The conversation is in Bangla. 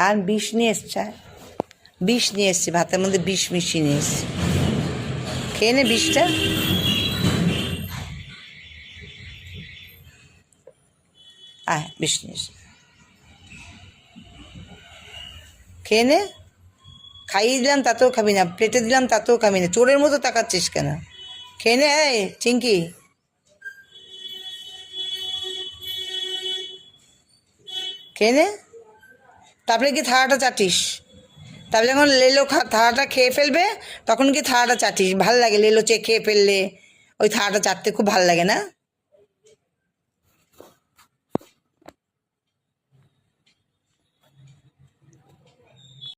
আর বিষ নিয়ে এসছে, বিষ নিয়ে এসছে, ভাতের মধ্যে বিষ মিশিয়ে নিয়ে এসছে। খেয়ে নে বিষটা। বিষ নিয়ে এসছে, খেয়ে নে। খাইয়ে দিলাম তাতেও খাবি না, প্লেটে দিলাম তাতেও খাবি না, চোরের মতো তাকাচ্ছিস কেন? খেয়ে নে। চিঙ্কি, খেয়ে নে। তারপরে কি থালাটা চাটিস? তারপরে যখন লেলো থালাটা খেয়ে ফেলবে তখন কি থালাটা চাটিস? ভাল লাগে লেলো খেয়ে ফেললে ওই থালাটা চাটতে খুব ভাল লাগে না?